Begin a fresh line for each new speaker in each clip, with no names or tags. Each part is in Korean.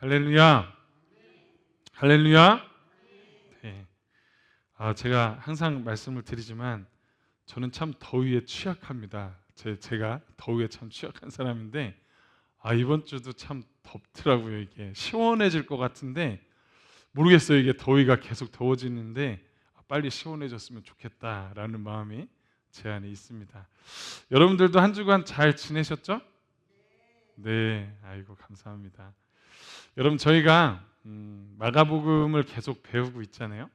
할렐루야. 할렐루야. 네. 제가 항상 말씀을 드리지만 저는 참 더위에 취약합니다. 제가 더위에 참 취약한 사람인데 이번 주도 참 덥더라고요. 이게 시원해질 것 같은데 모르겠어요. 이게 더위가 계속 더워지는데 빨리 시원해졌으면 좋겠다라는 마음이 제 안에 있습니다. 여러분들도 한 주간 잘 지내셨죠? 네, 아이고 감사합니다. 여러분 저희가 마가복음을 계속 배우고 있잖아요.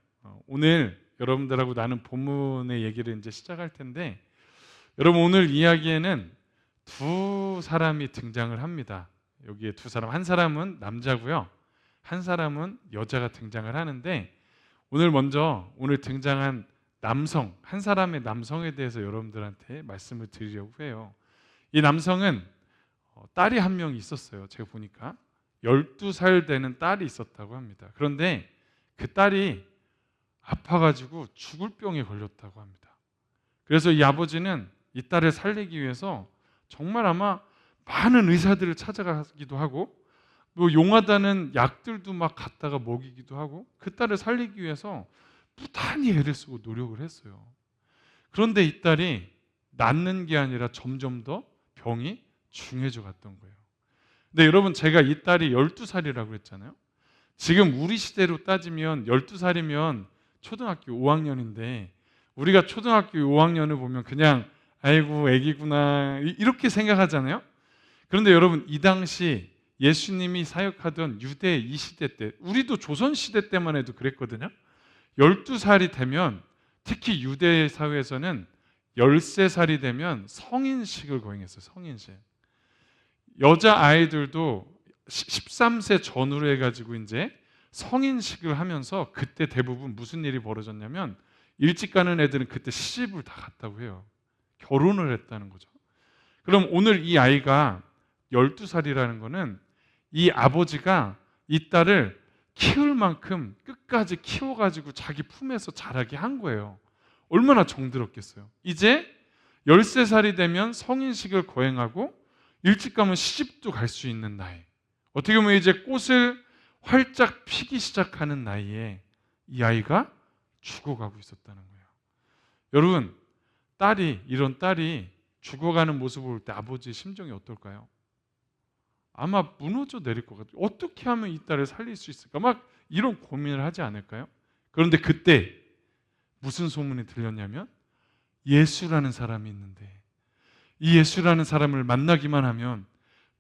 오늘 여러분들하고 나눈 본문의 얘기를 이제 시작할 텐데, 여러분 오늘 이야기에는 두 사람이 등장을 합니다. 여기에 두 사람, 한 사람은 남자고요, 한 사람은 여자가 등장을 하는데, 오늘 등장한 남성, 한 사람의 남성에 대해서 여러분들한테 말씀을 드리려고 해요. 이 남성은 딸이 한 명 있었어요. 제가 보니까 12살 되는 딸이 있었다고 합니다. 그런데 그 딸이 아파가지고 죽을 병에 걸렸다고 합니다. 그래서 이 아버지는 이 딸을 살리기 위해서 정말 아마 많은 의사들을 찾아가기도 하고 뭐 용하다는 약들도 막 갖다가 먹이기도 하고 그 딸을 살리기 위해서 부단히 애를 쓰고 노력을 했어요. 그런데 이 딸이 낫는 게 아니라 점점 더 병이 중해져 갔던 거예요. 근데 여러분, 제가 이 딸이 12살이라고 했잖아요. 지금 우리 시대로 따지면 12살이면 초등학교 5학년인데 우리가 초등학교 5학년을 보면 그냥 아이고 애기구나 이렇게 생각하잖아요. 그런데 여러분, 이 당시 예수님이 사역하던 유대 이 시대 때, 우리도 조선시대 때만 해도 그랬거든요. 12살이 되면, 특히 유대 사회에서는 13살이 되면 성인식을 거행했어요. 성인식. 여자아이들도 13세 전후로 해가지고 이제 성인식을 하면서, 그때 대부분 무슨 일이 벌어졌냐면 일찍 가는 애들은 그때 시집을 다 갔다고 해요. 결혼을 했다는 거죠. 그럼 오늘 이 아이가 12살이라는 거는 이 아버지가 이 딸을 키울 만큼 끝까지 키워가지고 자기 품에서 자라게 한 거예요. 얼마나 정들었겠어요. 이제 13살이 되면 성인식을 거행하고 일찍 가면 시집도 갈 수 있는 나이, 어떻게 보면 이제 꽃을 활짝 피기 시작하는 나이에 이 아이가 죽어가고 있었다는 거예요. 여러분, 이런 딸이 죽어가는 모습을 볼 때 아버지의 심정이 어떨까요? 아마 무너져 내릴 것 같아요. 어떻게 하면 이 딸을 살릴 수 있을까? 막 이런 고민을 하지 않을까요? 그런데 그때 무슨 소문이 들렸냐면 예수라는 사람이 있는데, 이 예수라는 사람을 만나기만 하면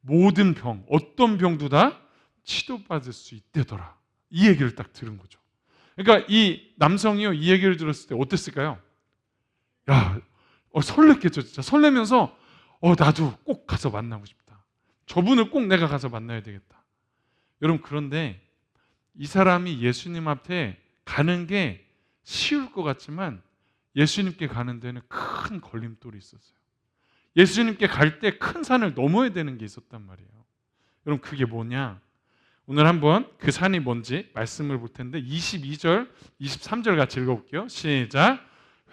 모든 병, 어떤 병도 다 치료받을 수 있대더라. 이 얘기를 딱 들은 거죠. 그러니까 이 남성이요, 이 얘기를 들었을 때 어땠을까요? 설렜겠죠. 진짜 설레면서 나도 꼭 가서 만나고 싶다. 저분을 꼭 내가 가서 만나야 되겠다. 여러분, 그런데 이 사람이 예수님 앞에 가는 게 쉬울 것 같지만 예수님께 가는 데는 큰 걸림돌이 있었어요. 예수님께 갈 때 큰 산을 넘어야 되는 게 있었단 말이에요. 여러분, 그게 뭐냐? 오늘 한번 그 산이 뭔지 말씀을 볼 텐데 22절, 23절 같이 읽어볼게요. 시작.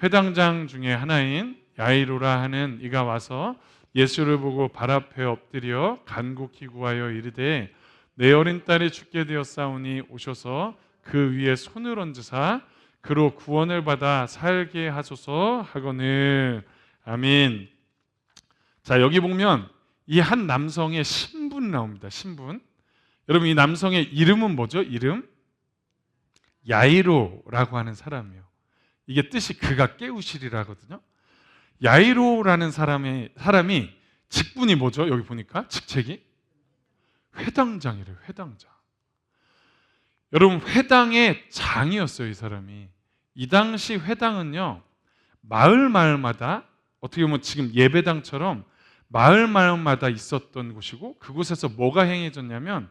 회당장 중에 하나인 야이로라 하는 이가 와서 예수를 보고 발 앞에 엎드려 간곡히 구하여 이르되 내 어린 딸이 죽게 되었사오니 오셔서 그 위에 손을 얹으사 그로 구원을 받아 살게 하소서 하거늘. 아멘. 자, 여기 보면 이 한 남성의 신분이 나옵니다. 신분. 여러분, 이 남성의 이름은 뭐죠? 이름? 야이로라고 하는 사람이에요. 이게 뜻이 그가 깨우시리라거든요. 야이로라는 사람이 직분이 뭐죠? 여기 보니까 직책이 회당장이래요. 회당장. 여러분, 회당의 장이었어요. 이 사람이. 이 당시 회당은요, 마을마다 어떻게 보면 지금 예배당처럼 마을마다 있었던 곳이고, 그곳에서 뭐가 행해졌냐면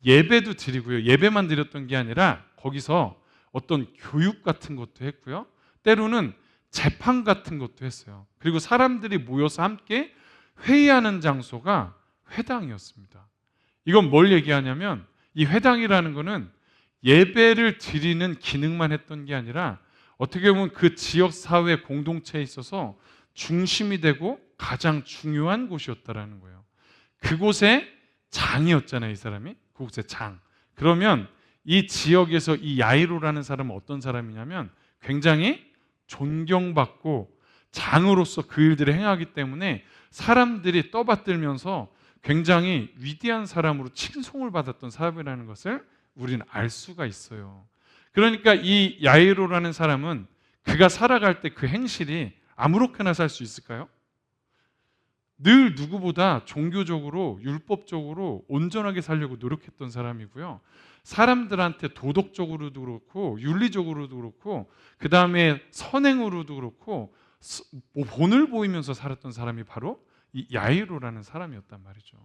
예배도 드리고요, 예배만 드렸던 게 아니라 거기서 어떤 교육 같은 것도 했고요, 때로는 재판 같은 것도 했어요. 그리고 사람들이 모여서 함께 회의하는 장소가 회당이었습니다. 이건 뭘 얘기하냐면 이 회당이라는 거는 예배를 드리는 기능만 했던 게 아니라 어떻게 보면 그 지역 사회 공동체에 있어서 중심이 되고 가장 중요한 곳이었다라는 거예요. 그곳의 장이었잖아요, 이 사람이. 그곳의 장. 그러면 이 지역에서 이 야이로라는 사람은 어떤 사람이냐면 굉장히 존경받고 장으로서 그 일들을 행하기 때문에 사람들이 떠받들면서 굉장히 위대한 사람으로 칭송을 받았던 사람이라는 것을 우리는 알 수가 있어요. 그러니까 이 야이로라는 사람은 그가 살아갈 때 그 행실이 아무렇게나 살 수 있을까요? 늘 누구보다 종교적으로 율법적으로 온전하게 살려고 노력했던 사람이고요. 사람들한테 도덕적으로도 그렇고 윤리적으로도 그렇고 그 다음에 선행으로도 그렇고 본을 보이면서 살았던 사람이 바로 이 야이로라는 사람이었단 말이죠.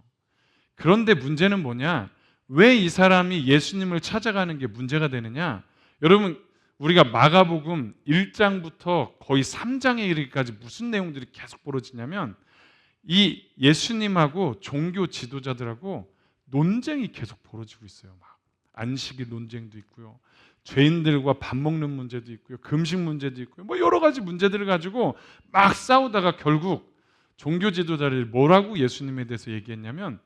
그런데 문제는 뭐냐? 왜 이 사람이 예수님을 찾아가는 게 문제가 되느냐? 여러분, 우리가 마가복음 1장부터 거의 3장에 이르기까지 무슨 내용들이 계속 벌어지냐면 이 예수님하고 종교 지도자들하고 논쟁이 계속 벌어지고 있어요. 막 안식일 논쟁도 있고요. 죄인들과 밥 먹는 문제도 있고요. 금식 문제도 있고요. 뭐 여러 가지 문제들을 가지고 막 싸우다가 결국 종교 지도자들이 뭐라고 예수님에 대해서 얘기했냐면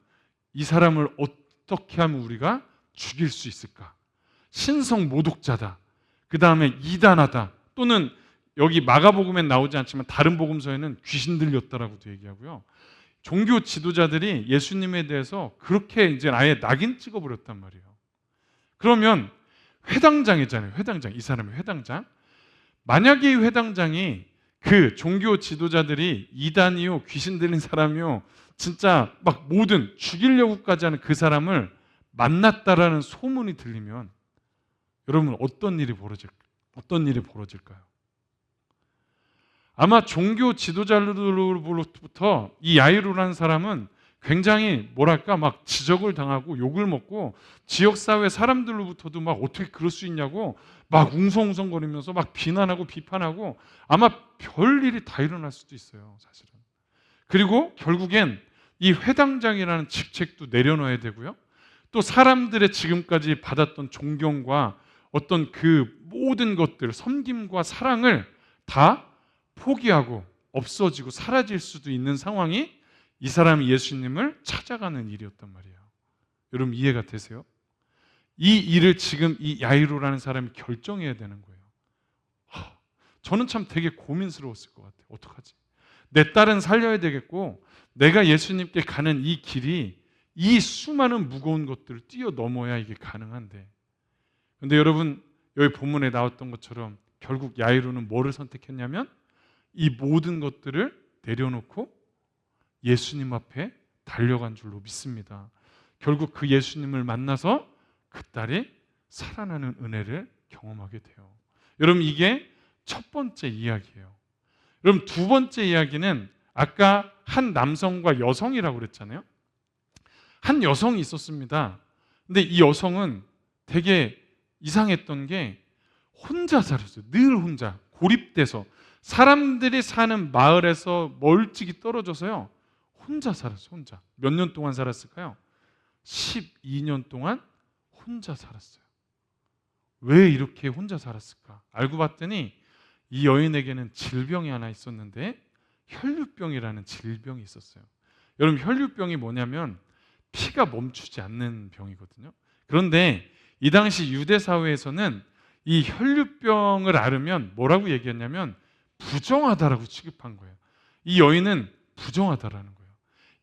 이 사람을 어떻게 하면 우리가 죽일 수 있을까? 신성 모독자다. 그 다음에 이단하다. 또는 여기 마가복음엔 나오지 않지만 다른 복음서에는 귀신 들렸다라고도 얘기하고요. 종교 지도자들이 예수님에 대해서 그렇게 이제 아예 낙인 찍어버렸단 말이에요. 그러면 회당장이잖아요. 회당장. 이 사람이 회당장. 만약에 이 회당장이 그 종교 지도자들이 이단이요, 귀신 들린 사람이요, 진짜 막 모든 죽이려고까지 하는 그 사람을 만났다라는 소문이 들리면 여러분 어떤 일이 벌어질까요? 아마 종교 지도자들로부터 이 야이로라는 사람은 굉장히 뭐랄까 막 지적을 당하고 욕을 먹고 지역사회 사람들로부터도 막 어떻게 그럴 수 있냐고 막 웅성웅성거리면서 막 비난하고 비판하고 아마 별일이 다 일어날 수도 있어요, 사실은. 그리고 결국엔 이 회당장이라는 직책도 내려놔야 되고요. 또 사람들의 지금까지 받았던 존경과 어떤 그 모든 것들, 섬김과 사랑을 다 포기하고 없어지고 사라질 수도 있는 상황이 이 사람이 예수님을 찾아가는 일이었단 말이에요. 여러분 이해가 되세요? 이 일을 지금 이 야이로라는 사람이 결정해야 되는 거예요. 저는 참 되게 고민스러웠을 것 같아요. 어떡하지? 내 딸은 살려야 되겠고 내가 예수님께 가는 이 길이 이 수많은 무거운 것들을 뛰어넘어야 이게 가능한데, 근데 여러분 여기 본문에 나왔던 것처럼 결국 야이로는 뭐를 선택했냐면 이 모든 것들을 내려놓고 예수님 앞에 달려간 줄로 믿습니다. 결국 그 예수님을 만나서 그 딸이 살아나는 은혜를 경험하게 돼요. 여러분 이게 첫 번째 이야기예요. 여러분 두 번째 이야기는 아까 한 남성과 여성이라고 그랬잖아요. 한 여성이 있었습니다. 근데 이 여성은 되게 이상했던 게 혼자 살았어요. 늘 혼자 고립돼서 사람들이 사는 마을에서 멀찍이 떨어져서요 혼자 살았어요. 혼자. 몇 년 동안 살았을까요? 12년 동안 혼자 살았어요. 왜 이렇게 혼자 살았을까? 알고 봤더니 이 여인에게는 질병이 하나 있었는데 혈류병이라는 질병이 있었어요. 여러분 혈류병이 뭐냐면 피가 멈추지 않는 병이거든요. 그런데 이 당시 유대 사회에서는 이 혈류병을 앓으면 뭐라고 얘기했냐면 부정하다라고 취급한 거예요. 이 여인은 부정하다라는 거예요.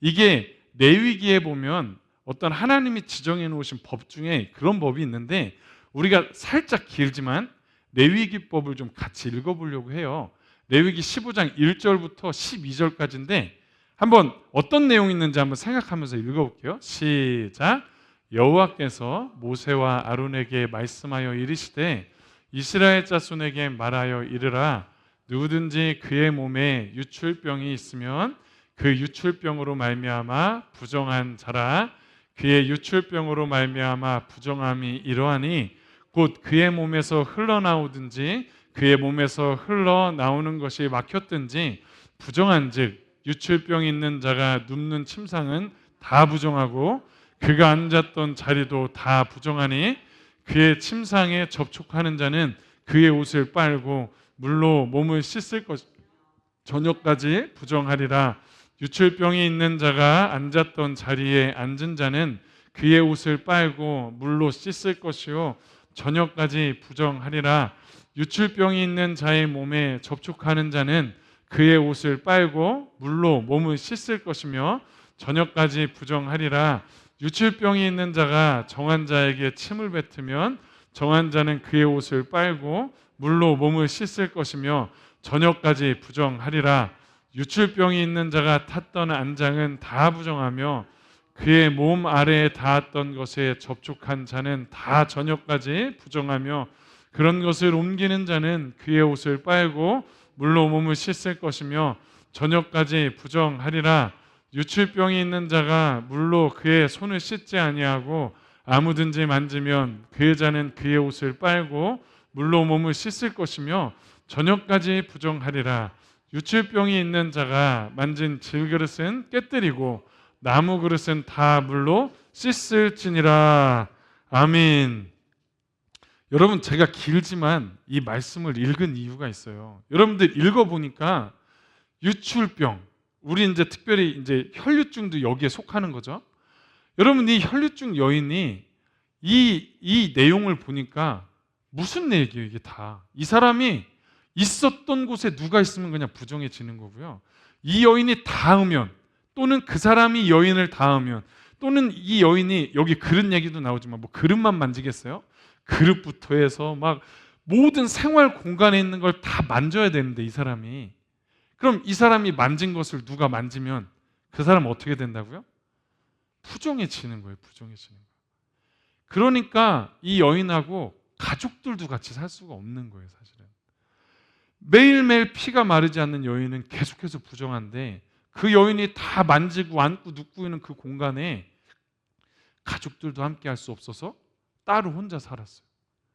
이게 레위기에 보면 어떤 하나님이 지정해 놓으신 법 중에 그런 법이 있는데 우리가 살짝 길지만 레위기법을 좀 같이 읽어보려고 해요. 레위기 15장 1절부터 12절까지인데 한번 어떤 내용이 있는지 한번 생각하면서 읽어볼게요. 시작. 여호와께서 모세와 아론에게 말씀하여 이르시되 이스라엘 자손에게 말하여 이르라. 누구든지 그의 몸에 유출병이 있으면 그 유출병으로 말미암아 부정한 자라. 그의 유출병으로 말미암아 부정함이 이러하니 곧 그의 몸에서 흘러나오든지 그의 몸에서 흘러나오는 것이 막혔든지 부정한즉 유출병이 있는 자가 눕는 침상은 다 부정하고 그가 앉았던 자리도 다 부정하니 그의 침상에 접촉하는 자는 그의 옷을 빨고 물로 몸을 씻을 것 저녁까지 부정하리라. 유출병이 있는 자가 앉았던 자리에 앉은 자는 그의 옷을 빨고 물로 씻을 것이요 저녁까지 부정하리라. 유출병이 있는 자의 몸에 접촉하는 자는 그의 옷을 빨고 물로 몸을 씻을 것이며 저녁까지 부정하리라. 유출병이 있는 자가 정한 자에게 침을 뱉으면 정한 자는 그의 옷을 빨고 물로 몸을 씻을 것이며 저녁까지 부정하리라. 유출병이 있는 자가 탔던 안장은 다 부정하며 그의 몸 아래에 닿았던 것에 접촉한 자는 다 저녁까지 부정하며 그런 것을 옮기는 자는 그의 옷을 빨고 물로 몸을 씻을 것이며 저녁까지 부정하리라. 유출병이 있는 자가 물로 그의 손을 씻지 아니하고 아무든지 만지면 그 여자는 그의 옷을 빨고 물로 몸을 씻을 것이며 저녁까지 부정하리라. 유출병이 있는 자가 만진 질그릇은 깨뜨리고 나무 그릇은 다 물로 씻을지니라. 아멘. 여러분, 제가 길지만 이 말씀을 읽은 이유가 있어요. 여러분들 읽어보니까 유출병, 우리 이제 특별히 이제 혈류증도 여기에 속하는 거죠. 여러분, 이 혈류증 여인이 이 내용을 보니까 무슨 얘기예요, 이게 다. 이 사람이 있었던 곳에 누가 있으면 그냥 부정해지는 거고요. 이 여인이 닿으면 또는 그 사람이 여인을 닿으면 또는 이 여인이 여기 그릇 얘기도 나오지만 뭐 그릇만 만지겠어요? 그릇부터 해서 막 모든 생활 공간에 있는 걸 다 만져야 되는데 이 사람이, 그럼 이 사람이 만진 것을 누가 만지면 그 사람 어떻게 된다고요? 부정해지는 거예요. 부정해지는 거예요. 그러니까 이 여인하고 가족들도 같이 살 수가 없는 거예요. 사실은 매일매일 피가 마르지 않는 여인은 계속해서 부정한데 그 여인이 다 만지고 안고 눕고 있는 그 공간에 가족들도 함께 할 수 없어서 따로 혼자 살았어요.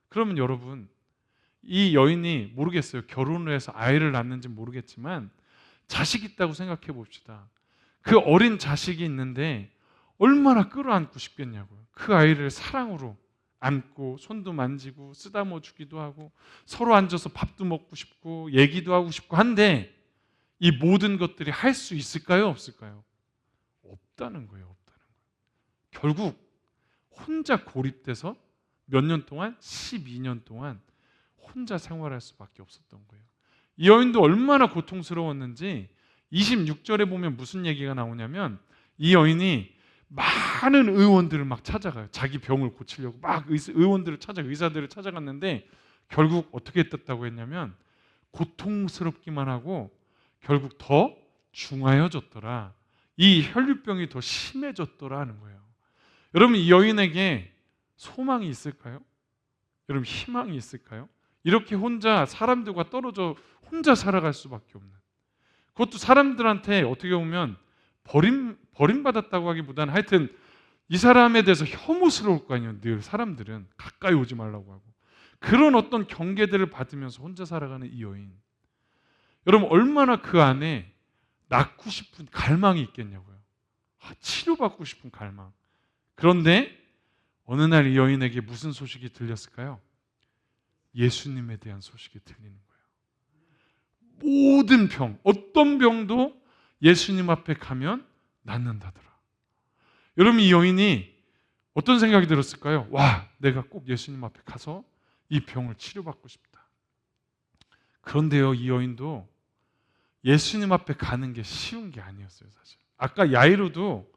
그러면 여러분, 이 여인이 모르겠어요. 결혼을 해서 아이를 낳는지 모르겠지만 자식 있다고 생각해 봅시다. 그 어린 자식이 있는데 얼마나 끌어안고 싶겠냐고요. 그 아이를 사랑으로 안고 손도 만지고 쓰다머 주기도 하고 서로 앉아서 밥도 먹고 싶고 얘기도 하고 싶고 한데 이 모든 것들이 할 수 있을까요? 없을까요? 없다는 거예요. 없다는 거예요. 결국 혼자 고립돼서 몇 년 동안? 12년 동안 혼자 생활할 수밖에 없었던 거예요. 이 여인도 얼마나 고통스러웠는지 26절에 보면 무슨 얘기가 나오냐면 이 여인이 많은 의원들을 막 찾아가요. 자기 병을 고치려고 막 의원들을 의사들을 찾아갔는데 결국 어떻게 됐다고 했냐면 고통스럽기만 하고 결국 더 중하여졌더라. 이 혈류병이 더 심해졌더라 하는 거예요. 여러분, 이 여인에게 소망이 있을까요? 여러분, 희망이 있을까요? 이렇게 혼자 사람들과 떨어져 혼자 살아갈 수밖에 없는, 그것도 사람들한테 어떻게 보면 버림받았다고 하기보다는 하여튼 이 사람에 대해서 혐오스러울 거 아니에요. 늘 사람들은 가까이 오지 말라고 하고 그런 어떤 경계들을 받으면서 혼자 살아가는 이 여인, 여러분 얼마나 그 안에 낳고 싶은 갈망이 있겠냐고요. 치료받고 싶은 갈망. 그런데 어느 날 이 여인에게 무슨 소식이 들렸을까요? 예수님에 대한 소식이 들리는 거예요. 모든 병, 어떤 병도 예수님 앞에 가면 낫는다더라. 여러분, 이 여인이 어떤 생각이 들었을까요? 와, 내가 꼭 예수님 앞에 가서 이 병을 치료받고 싶다. 그런데요, 이 여인도 예수님 앞에 가는 게 쉬운 게 아니었어요. 사실 아까 야이로도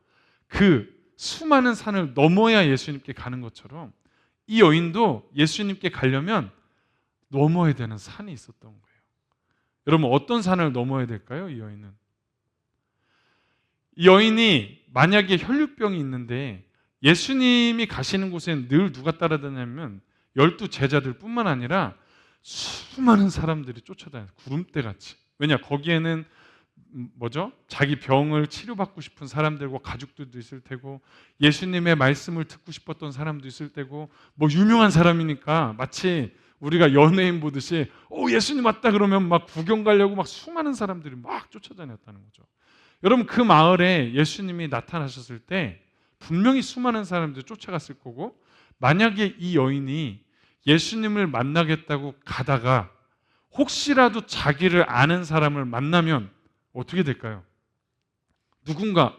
그 수많은 산을 넘어야 예수님께 가는 것처럼 이 여인도 예수님께 가려면 넘어야 되는 산이 있었던 거예요. 여러분, 어떤 산을 넘어야 될까요? 이 여인은, 이 여인이 만약에 혈류병이 있는데 예수님이 가시는 곳에 늘 누가 따라다니냐면 12 제자들 뿐만 아니라 수많은 사람들이 쫓아다녀요. 구름대같이. 왜냐? 거기에는 자기 병을 치료받고 싶은 사람들과 가족들도 있을 테고 예수님의 말씀을 듣고 싶었던 사람도 있을 테고 뭐 유명한 사람이니까 마치 우리가 연예인 보듯이 예수님 왔다 그러면 막 구경 가려고 막 수많은 사람들이 막 쫓아다녔다는 거죠. 여러분, 그 마을에 예수님이 나타나셨을 때 분명히 수많은 사람들이 쫓아갔을 거고 만약에 이 여인이 예수님을 만나겠다고 가다가 혹시라도 자기를 아는 사람을 만나면 어떻게 될까요? 누군가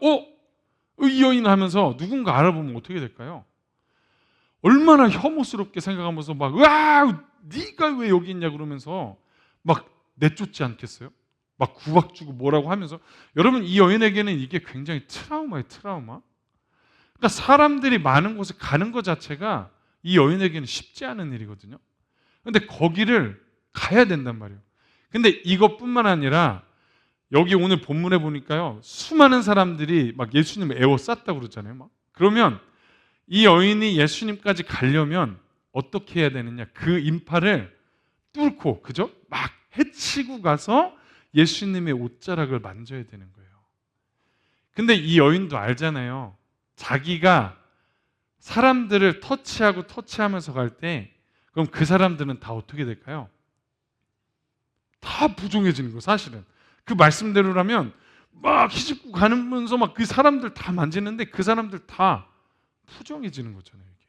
이 여인 하면서 누군가 알아보면 어떻게 될까요? 얼마나 혐오스럽게 생각하면서 막 와, 네가 왜 여기 있냐 그러면서 막 내쫓지 않겠어요? 막 구박 주고 뭐라고 하면서. 여러분, 이 여인에게는 이게 굉장히 트라우마예요, 트라우마. 그러니까 사람들이 많은 곳에 가는 것 자체가 이 여인에게는 쉽지 않은 일이거든요. 근데 거기를 가야 된단 말이에요. 근데 이것뿐만 아니라 여기 오늘 본문에 보니까요, 수많은 사람들이 막 예수님을 에워쌌다고 그러잖아요. 막. 그러면 이 여인이 예수님까지 가려면 어떻게 해야 되느냐? 그 인파를 뚫고, 그죠? 막 헤치고 가서 예수님의 옷자락을 만져야 되는 거예요. 근데 이 여인도 알잖아요. 자기가 사람들을 터치하면서 갈 때, 그럼 그 사람들은 다 어떻게 될까요? 다 부정해지는 거예요, 사실은. 그 말씀대로라면 막 희집고 가면서 막 그 사람들 다 만지는데 그 사람들 다 부정해지는 거잖아요, 이게.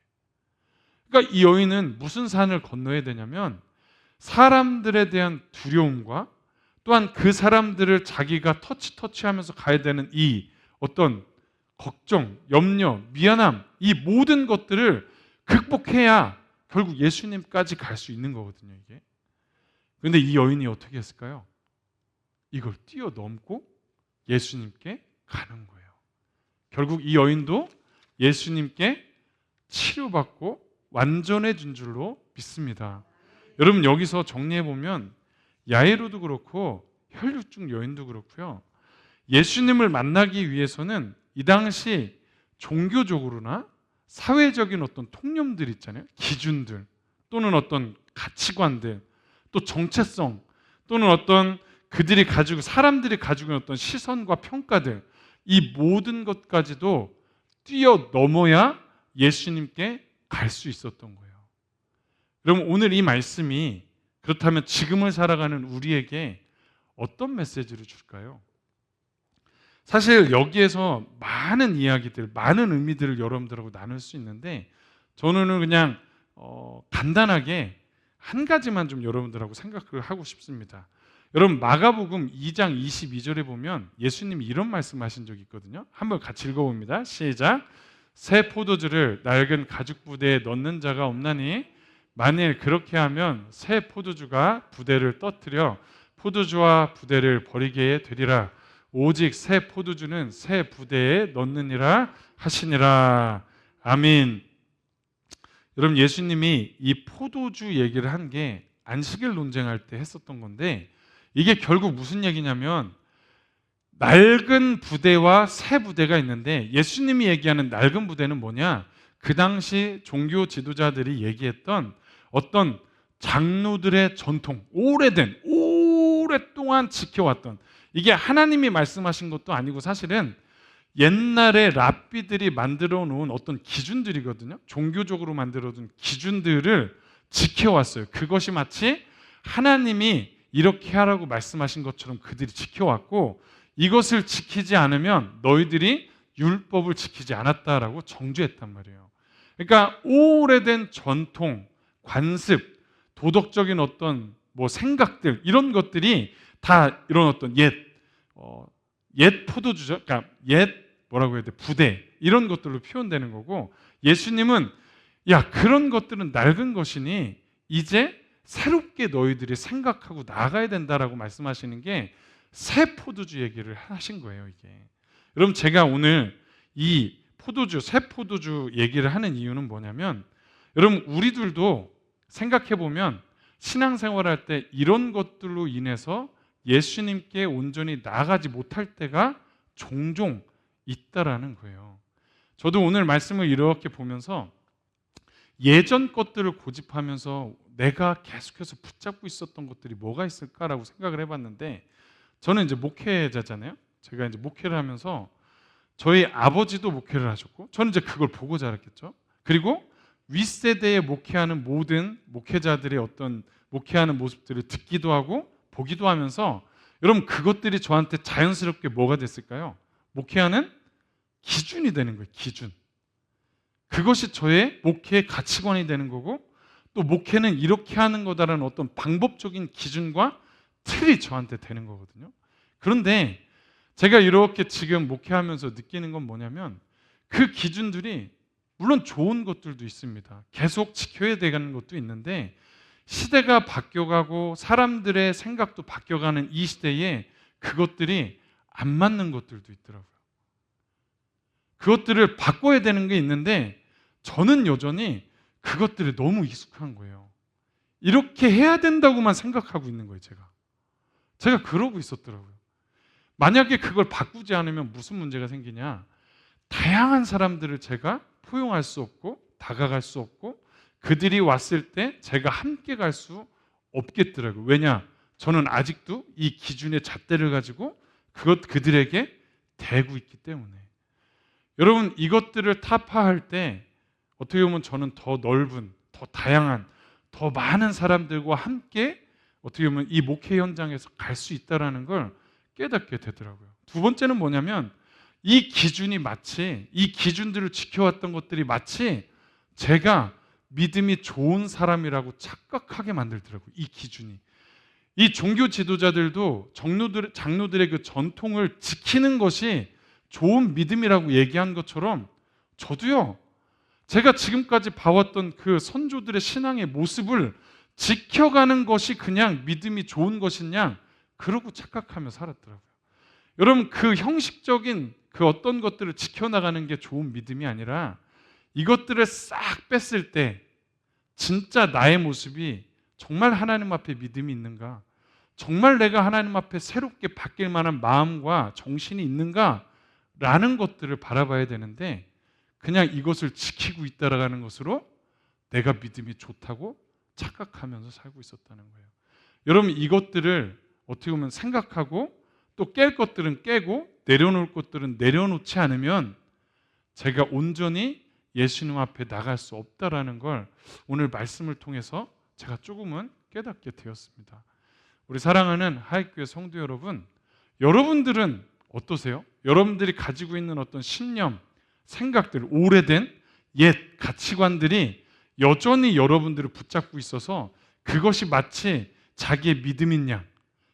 그러니까 이 여인은 무슨 산을 건너야 되냐면 사람들에 대한 두려움과 또한 그 사람들을 자기가 터치하면서 가야 되는 이 어떤 걱정, 염려, 미안함, 이 모든 것들을 극복해야 결국 예수님까지 갈 수 있는 거거든요, 이게. 그런데 이 여인이 어떻게 했을까요? 이걸 뛰어넘고 예수님께 가는 거예요. 결국 이 여인도 예수님께 치료받고 완전해진 줄로 믿습니다. 여러분, 여기서 정리해보면 야이로도 그렇고 혈류증 여인도 그렇고요, 예수님을 만나기 위해서는 이 당시 종교적으로나 사회적인 어떤 통념들 있잖아요. 기준들 또는 어떤 가치관들, 또 정체성, 또는 어떤 그들이 가지고, 사람들이 가지고 있는 어떤 시선과 평가들, 이 모든 것까지도 뛰어넘어야 예수님께 갈 수 있었던 거예요. 그럼 오늘 이 말씀이 그렇다면 지금을 살아가는 우리에게 어떤 메시지를 줄까요? 사실 여기에서 많은 이야기들, 많은 의미들을 여러분들하고 나눌 수 있는데, 저는 그냥 간단하게 한 가지만 좀 여러분들하고 생각을 하고 싶습니다. 여러분, 마가복음 2장 22절에 보면 예수님이 이런 말씀하신 적이 있거든요. 한번 같이 읽어봅니다. 시작. 새 포도주를 낡은 가죽 부대에 넣는 자가 없나니 만일 그렇게 하면 새 포도주가 부대를 떠뜨려 포도주와 부대를 버리게 되리라. 오직 새 포도주는 새 부대에 넣느니라 하시니라. 아멘. 여러분, 예수님이 이 포도주 얘기를 한 게 안식일 논쟁할 때 했었던 건데, 이게 결국 무슨 얘기냐면 낡은 부대와 새 부대가 있는데, 예수님이 얘기하는 낡은 부대는 뭐냐? 그 당시 종교 지도자들이 얘기했던 어떤 장로들의 전통, 오랫동안 지켜왔던, 이게 하나님이 말씀하신 것도 아니고 사실은 옛날에 랍비들이 만들어 놓은 어떤 기준들이거든요. 종교적으로 만들어둔 기준들을 지켜왔어요. 그것이 마치 하나님이 이렇게 하라고 말씀하신 것처럼 그들이 지켜왔고, 이것을 지키지 않으면 너희들이 율법을 지키지 않았다라고 정죄했단 말이에요. 그러니까 오래된 전통, 관습, 도덕적인 어떤 생각들, 이런 것들이 다 이런 어떤 옛 포도주죠. 그러니까 옛 뭐라고 해야 돼? 부대, 이런 것들로 표현되는 거고, 예수님은 야, 그런 것들은 낡은 것이니 이제 새롭게 너희들이 생각하고 나아가야 된다라고 말씀하시는 게 새 포도주 얘기를 하신 거예요, 이게. 여러분, 제가 오늘 이 포도주, 새 포도주 얘기를 하는 이유는 뭐냐면, 여러분, 우리들도 생각해 보면 신앙생활할 때 이런 것들로 인해서 예수님께 온전히 나아가지 못할 때가 종종 있다라는 거예요. 저도 오늘 말씀을 이렇게 보면서 예전 것들을 고집하면서 내가 계속해서 붙잡고 있었던 것들이 뭐가 있을까라고 생각을 해봤는데, 저는 이제 목회자잖아요. 제가 이제 목회를 하면서 저희 아버지도 목회를 하셨고, 저는 이제 그걸 보고 자랐겠죠. 그리고 윗세대에 목회하는 모든 목회자들의 어떤 목회하는 모습들을 듣기도 하고 보기도 하면서, 여러분, 그것들이 저한테 자연스럽게 뭐가 됐을까요? 목회하는 기준이 되는 거예요, 기준. 그것이 저의 목회의 가치관이 되는 거고, 또 목회는 이렇게 하는 거다라는 어떤 방법적인 기준과 틀이 저한테 되는 거거든요. 그런데 제가 이렇게 지금 목회하면서 느끼는 건 뭐냐면 그 기준들이 물론 좋은 것들도 있습니다. 계속 지켜야 되는 것도 있는데 시대가 바뀌어가고 사람들의 생각도 바뀌어가는 이 시대에 그것들이 안 맞는 것들도 있더라고요. 그것들을 바꿔야 되는 게 있는데 저는 여전히 그것들이 너무 익숙한 거예요. 이렇게 해야 된다고만 생각하고 있는 거예요. 제가 그러고 있었더라고요. 만약에 그걸 바꾸지 않으면 무슨 문제가 생기냐, 다양한 사람들을 제가 포용할 수 없고 다가갈 수 없고 그들이 왔을 때 제가 함께 갈 수 없겠더라고요. 왜냐? 저는 아직도 이 기준의 잣대를 가지고 그들에게 대고 있기 때문에. 여러분, 이것들을 타파할 때 어떻게 보면 저는 더 넓은, 더 다양한, 더 많은 사람들과 함께 어떻게 보면 이 목회 현장에서 갈 수 있다는 걸 깨닫게 되더라고요. 두 번째는 뭐냐면 이 기준이 마치, 이 기준들을 지켜왔던 것들이 마치 제가 믿음이 좋은 사람이라고 착각하게 만들더라고요. 이 기준이. 이 종교 지도자들도 장로들의 그 전통을 지키는 것이 좋은 믿음이라고 얘기한 것처럼 저도요, 제가 지금까지 봐왔던 그 선조들의 신앙의 모습을 지켜가는 것이 그냥 믿음이 좋은 것이냐, 그러고 착각하며 살았더라고요. 여러분, 그 형식적인 그 어떤 것들을 지켜나가는 게 좋은 믿음이 아니라 이것들을 싹 뺐을 때 진짜 나의 모습이 정말 하나님 앞에 믿음이 있는가, 정말 내가 하나님 앞에 새롭게 바뀔 만한 마음과 정신이 있는가 라는 것들을 바라봐야 되는데 그냥 이것을 지키고 있다라는 것으로 내가 믿음이 좋다고 착각하면서 살고 있었다는 거예요. 여러분, 이것들을 어떻게 보면 생각하고 또 깰 것들은 깨고 내려놓을 것들은 내려놓지 않으면 제가 온전히 예수님 앞에 나갈 수 없다라는 걸 오늘 말씀을 통해서 제가 조금은 깨닫게 되었습니다. 우리 사랑하는 하익교회 성도 여러분, 여러분들은 어떠세요? 여러분들이 가지고 있는 어떤 신념, 생각들, 오래된 옛 가치관들이 여전히 여러분들을 붙잡고 있어서 그것이 마치 자기의 믿음인 양,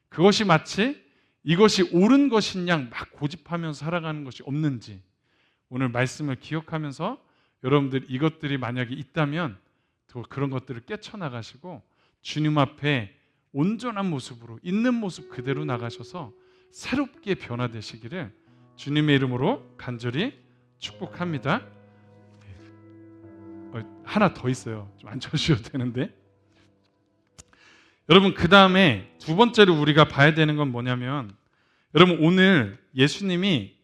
그것이 마치 이것이 옳은 것인 양 막 고집하면서 살아가는 것이 없는지 오늘 말씀을 기억하면서 여러분들 이것들이 만약에 있다면 또 그런 것들을 깨쳐나가시고 주님 앞에 온전한 모습으로 있는 모습 그대로 나가셔서 새롭게 변화되시기를 주님의 이름으로 간절히 축복합니다. 하나 더 있어요. 좀 앉혀주셔도 되는데. 여러분, 그 다음에 두 번째로 우리가 봐야 되는 건 뭐냐면, 여러분 오늘 예수님이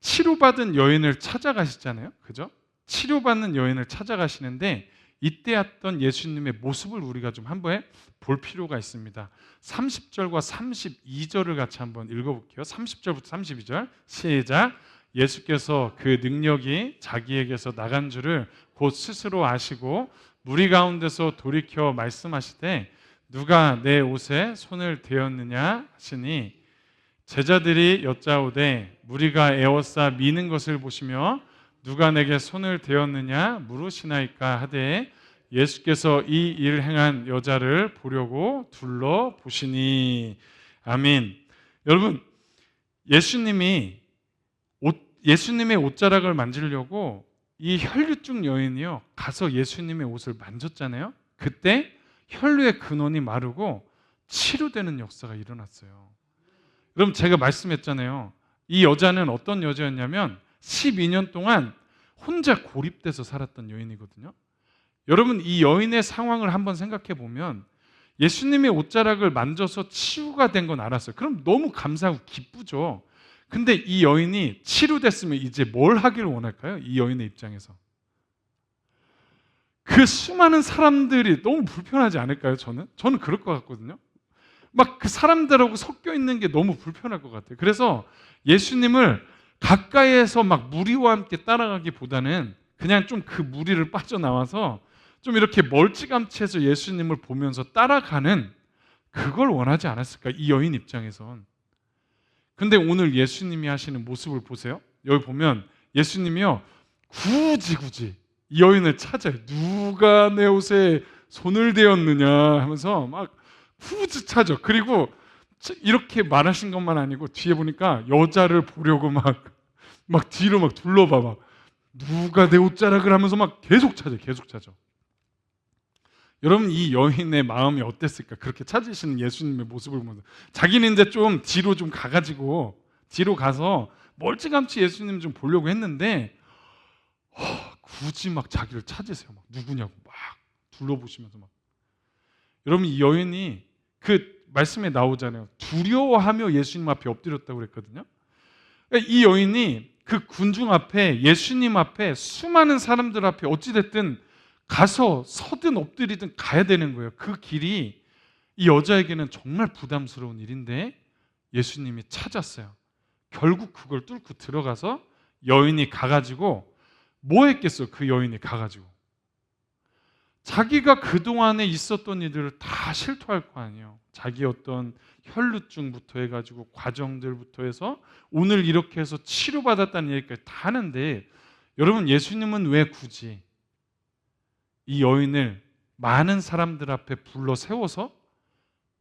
치료받은 여인을 찾아가시잖아요. 그죠? 치료받는 여인을 찾아가시는데 이때 했던 예수님의 모습을 우리가 좀 한번 볼 필요가 있습니다. 30절과 32절을 같이 한번 읽어볼게요. 30절부터 32절 시작. 예수께서 그 능력이 자기에게서 나간 줄을 곧 스스로 아시고 무리 가운데서 돌이켜 말씀하시되 누가 내 옷에 손을 대었느냐 하시니 제자들이 여짜오되 무리가 에워싸 미는 것을 보시며 누가 내게 손을 대었느냐 물으시나이까 하되 예수께서 이 일을 행한 여자를 보려고 둘러보시니. 아멘. 여러분, 예수님의 옷자락을 만지려고 이 혈류증 여인이요 가서 예수님의 옷을 만졌잖아요. 그때 혈류의 근원이 마르고 치료되는 역사가 일어났어요. 그럼 제가 말씀했잖아요. 이 여자는 어떤 여자였냐면 12년 동안 혼자 고립돼서 살았던 여인이거든요. 여러분, 이 여인의 상황을 한번 생각해 보면 예수님의 옷자락을 만져서 치유가 된 건 알았어요. 그럼 너무 감사하고 기쁘죠. 근데 이 여인이 치료됐으면 이제 뭘 하길 원할까요? 이 여인의 입장에서 그 수많은 사람들이 너무 불편하지 않을까요? 저는 그럴 것 같거든요. 막 그 사람들하고 섞여 있는 게 너무 불편할 것 같아요. 그래서 예수님을 가까이에서 막 무리와 함께 따라가기보다는 그냥 좀 그 무리를 빠져나와서 좀 이렇게 멀찌감치해서 예수님을 보면서 따라가는 그걸 원하지 않았을까? 이 여인 입장에선. 근데 오늘 예수님이 하시는 모습을 보세요. 여기 보면 예수님이요 굳이 이 여인을 찾아요. 누가 내 옷에 손을 대었느냐 하면서 막 굳이 찾아. 그리고 이렇게 말하신 것만 아니고 뒤에 보니까 여자를 보려고 막 뒤로 막 둘러봐. 막 누가 내 옷자락을 하면서 막 계속 찾아. 여러분, 이 여인의 마음이 어땠을까? 그렇게 찾으시는 예수님의 모습을 보면서 자기는 이제 좀 뒤로 좀 가가지고 뒤로 가서 멀찌감치 예수님 좀 보려고 했는데 굳이 막 자기를 찾으세요. 막 누구냐고 막 둘러보시면서 막. 여러분, 이 여인이 그 말씀에 나오잖아요. 두려워하며 예수님 앞에 엎드렸다고 그랬거든요. 그러니까 이 여인이 그 군중 앞에, 예수님 앞에, 수많은 사람들 앞에 어찌됐든 가서 서든 엎드리든 가야 되는 거예요. 그 길이 이 여자에게는 정말 부담스러운 일인데 예수님이 찾았어요. 결국 그걸 뚫고 들어가서 여인이 가가지고 뭐 했겠어? 그 여인이 가가지고 자기가 그동안에 있었던 일들을 다 실토할 거 아니에요. 자기 어떤 혈루증부터 해가지고 과정들부터 해서 오늘 이렇게 해서 치료받았다는 얘기까지 다 하는데, 여러분, 예수님은 왜 굳이 이 여인을 많은 사람들 앞에 불러 세워서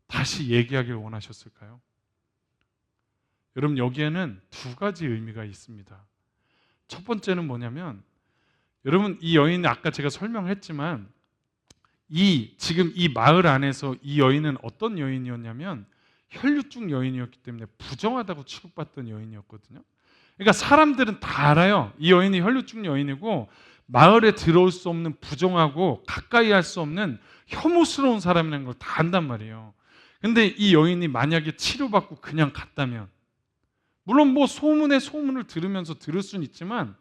다시 얘기하길 원하셨을까요? 여러분, 여기에는 두 가지 의미가 있습니다. 첫 번째는 뭐냐면, 여러분, 이 여인이 아까 제가 설명했지만 지금 이 마을 안에서 이 여인은 어떤 여인이었냐면 혈루증 여인이었기 때문에 부정하다고 취급받던 여인이었거든요. 그러니까 사람들은 다 알아요. 이 여인이 혈루증 여인이고 마을에 들어올 수 없는, 부정하고 가까이 할 수 없는 혐오스러운 사람이라는 걸 다 안단 말이에요. 근데 이 여인이 만약에 치료받고 그냥 갔다면, 물론 뭐 소문을 들으면서 들을 수는 있지만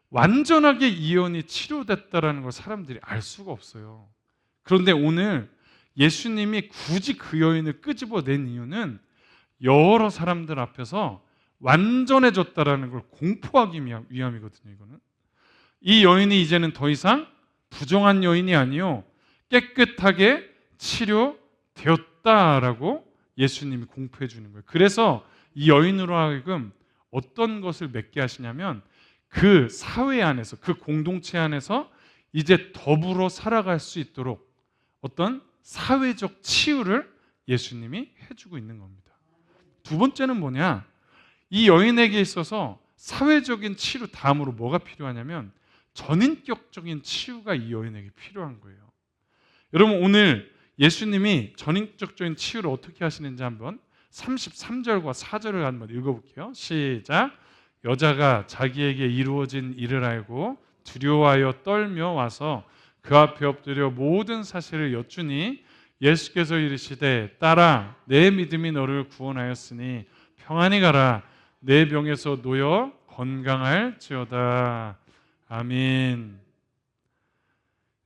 완전하게 이 여인이 치료됐다라는 걸 사람들이 알 수가 없어요. 그런데 오늘 예수님이 굳이 그 여인을 끄집어낸 이유는 여러 사람들 앞에서 완전해졌다라는 걸 공포하기 위함이거든요. 이거는 이 여인이 이제는 더 이상 부정한 여인이 아니요 깨끗하게 치료되었다라고 예수님이 공포해 주는 거예요. 그래서 이 여인으로 하여금 어떤 것을 맺게 하시냐면 그 사회 안에서, 그 공동체 안에서 이제 더불어 살아갈 수 있도록 어떤 사회적 치유를 예수님이 해주고 있는 겁니다. 두 번째는 뭐냐? 이 여인에게 있어서 사회적인 치유 다음으로 뭐가 필요하냐면 전인격적인 치유가 이 여인에게 필요한 거예요. 여러분, 오늘 예수님이 전인격적인 치유를 어떻게 하시는지 한번 33절과 4절을 한번 읽어볼게요. 시작. 여자가 자기에게 이루어진 일을 알고 두려워하여 떨며 와서 그 앞에 엎드려 모든 사실을 여쭈니 예수께서 이르시되 딸아, 내 믿음이 너를 구원하였으니 평안히 가라. 내 병에서 놓여 건강할지어다. 아멘.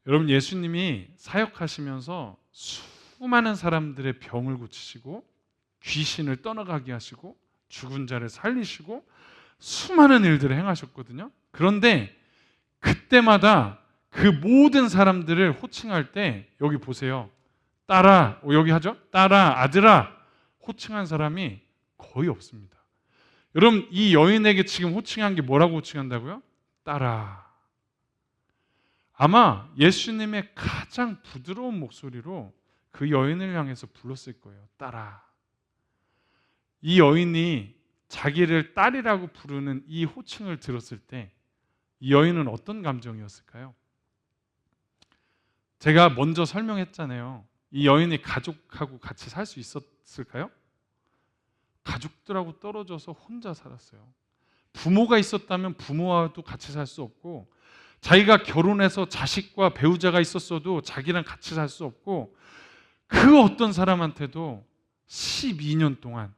여러분, 예수님이 사역하시면서 수많은 사람들의 병을 고치시고 귀신을 떠나가게 하시고 죽은 자를 살리시고 수많은 일들을 행하셨거든요. 그런데 그때마다 그 모든 사람들을 호칭할 때 여기 보세요. 딸아, 여기 하죠? 딸아, 아들아 호칭한 사람이 거의 없습니다. 여러분, 이 여인에게 지금 호칭한 게 뭐라고 호칭한다고요? 딸아. 아마 예수님의 가장 부드러운 목소리로 그 여인을 향해서 불렀을 거예요. 딸아. 이 여인이 자기를 딸이라고 부르는 이 호칭을 들었을 때 이 여인은 어떤 감정이었을까요? 제가 먼저 설명했잖아요. 이 여인이 가족하고 같이 살 수 있었을까요? 가족들하고 떨어져서 혼자 살았어요. 부모가 있었다면 부모와도 같이 살 수 없고, 자기가 결혼해서 자식과 배우자가 있었어도 자기랑 같이 살 수 없고, 그 어떤 사람한테도 12년 동안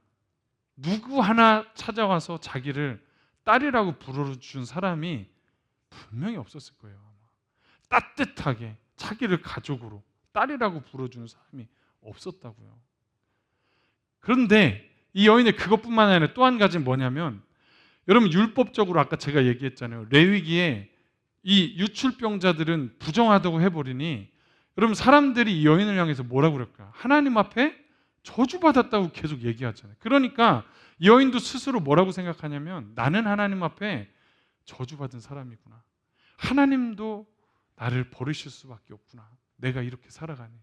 누구 하나 찾아와서 자기를 딸이라고 불러준 사람이 분명히 없었을 거예요. 따뜻하게 자기를 가족으로 딸이라고 불러주는 사람이 없었다고요. 그런데 이 여인의 그것뿐만 아니라 또 한 가지는 뭐냐면, 여러분, 율법적으로 아까 제가 얘기했잖아요. 레위기에 이 유출병자들은 부정하다고 해버리니 여러분, 사람들이 이 여인을 향해서 뭐라고 그럴까요? 하나님 앞에 저주받았다고 계속 얘기하잖아요. 그러니까 이 여인도 스스로 뭐라고 생각하냐면 나는 하나님 앞에 저주받은 사람이구나. 하나님도 나를 버리실 수밖에 없구나. 내가 이렇게 살아가네.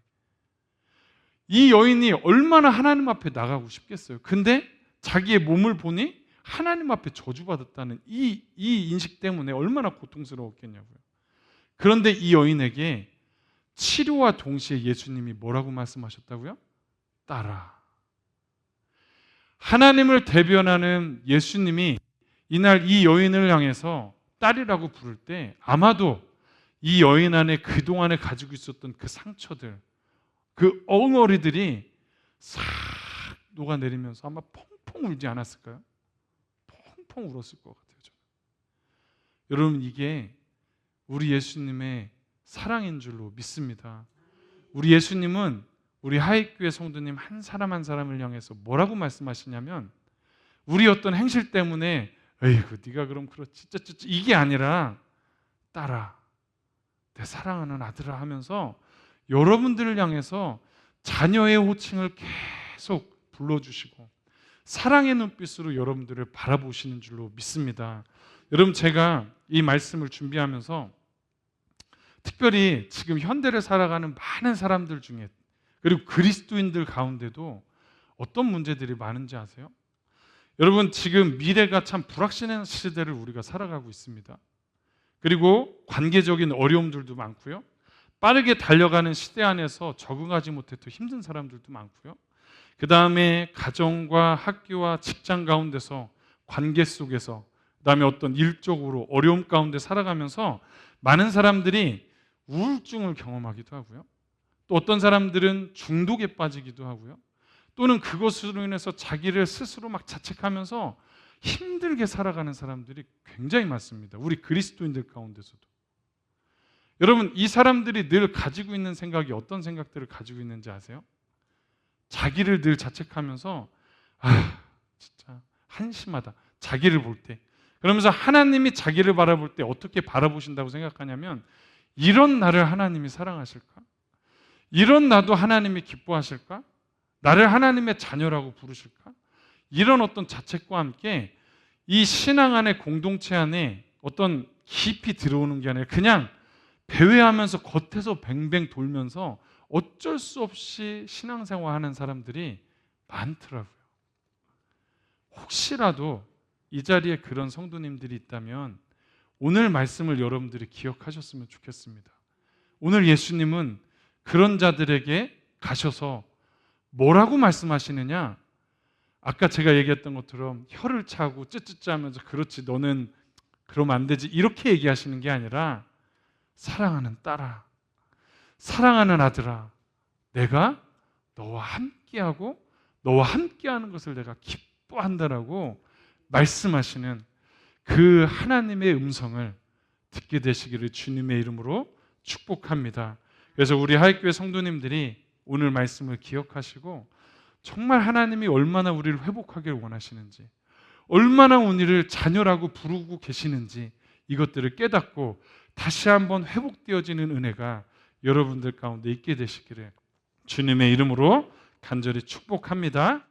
이 여인이 얼마나 하나님 앞에 나가고 싶겠어요. 근데 자기의 몸을 보니 하나님 앞에 저주받았다는 이 인식 때문에 얼마나 고통스러웠겠냐고요. 그런데 이 여인에게 치료와 동시에 예수님이 뭐라고 말씀하셨다고요? 따라. 하나님을 대변하는 예수님이 이날 이 여인을 향해서 딸이라고 부를 때 아마도 이 여인 안에 그동안에 가지고 있었던 그 상처들, 그 엉어리들이 싹 녹아내리면서 아마 펑펑 울지 않았을까요? 펑펑 울었을 것 같아요. 저는. 여러분, 이게 우리 예수님의 사랑인 줄로 믿습니다. 우리 예수님은 우리 하익교회 성도님 한 사람 한 사람을 향해서 뭐라고 말씀하시냐면 우리 어떤 행실 때문에 에이구 네가 그럼 그렇지 이게 아니라 딸아 내 사랑하는 아들아 하면서 여러분들을 향해서 자녀의 호칭을 계속 불러주시고 사랑의 눈빛으로 여러분들을 바라보시는 줄로 믿습니다. 여러분, 제가 이 말씀을 준비하면서 특별히 지금 현대를 살아가는 많은 사람들 중에 그리고 그리스도인들 가운데도 어떤 문제들이 많은지 아세요? 여러분, 지금 미래가 참 불확실한 시대를 우리가 살아가고 있습니다. 그리고 관계적인 어려움들도 많고요. 빠르게 달려가는 시대 안에서 적응하지 못해도 힘든 사람들도 많고요. 그 다음에 가정과 학교와 직장 가운데서 관계 속에서 그 다음에 어떤 일적으로 어려움 가운데 살아가면서 많은 사람들이 우울증을 경험하기도 하고요. 또 어떤 사람들은 중독에 빠지기도 하고요. 또는 그것으로 인해서 자기를 스스로 막 자책하면서 힘들게 살아가는 사람들이 굉장히 많습니다. 우리 그리스도인들 가운데서도. 여러분, 이 사람들이 늘 가지고 있는 생각이 어떤 생각들을 가지고 있는지 아세요? 자기를 늘 자책하면서 진짜 한심하다. 자기를 볼 때. 그러면서 하나님이 자기를 바라볼 때 어떻게 바라보신다고 생각하냐면 이런 나를 하나님이 사랑하실까? 이런 나도 하나님이 기뻐하실까? 나를 하나님의 자녀라고 부르실까? 이런 어떤 자책과 함께 이 신앙 안에 공동체 안에 어떤 깊이 들어오는 게 아니라 그냥 배회하면서 겉에서 뱅뱅 돌면서 어쩔 수 없이 신앙생활하는 사람들이 많더라고요. 혹시라도 이 자리에 그런 성도님들이 있다면 오늘 말씀을 여러분들이 기억하셨으면 좋겠습니다. 오늘 예수님은 그런 자들에게 가셔서 뭐라고 말씀하시느냐? 아까 제가 얘기했던 것처럼 혀를 차고 쯔쯔쯔 하면서 그렇지 너는 그러면 안 되지 이렇게 얘기하시는 게 아니라 사랑하는 딸아, 사랑하는 아들아, 내가 너와 함께하고 너와 함께하는 것을 내가 기뻐한다라고 말씀하시는 그 하나님의 음성을 듣게 되시기를 주님의 이름으로 축복합니다. 그래서 우리 하익교회 성도님들이 오늘 말씀을 기억하시고 정말 하나님이 얼마나 우리를 회복하길 원하시는지, 얼마나 우리를 자녀라고 부르고 계시는지 이것들을 깨닫고 다시 한번 회복되어지는 은혜가 여러분들 가운데 있게 되시기를 주님의 이름으로 간절히 축복합니다.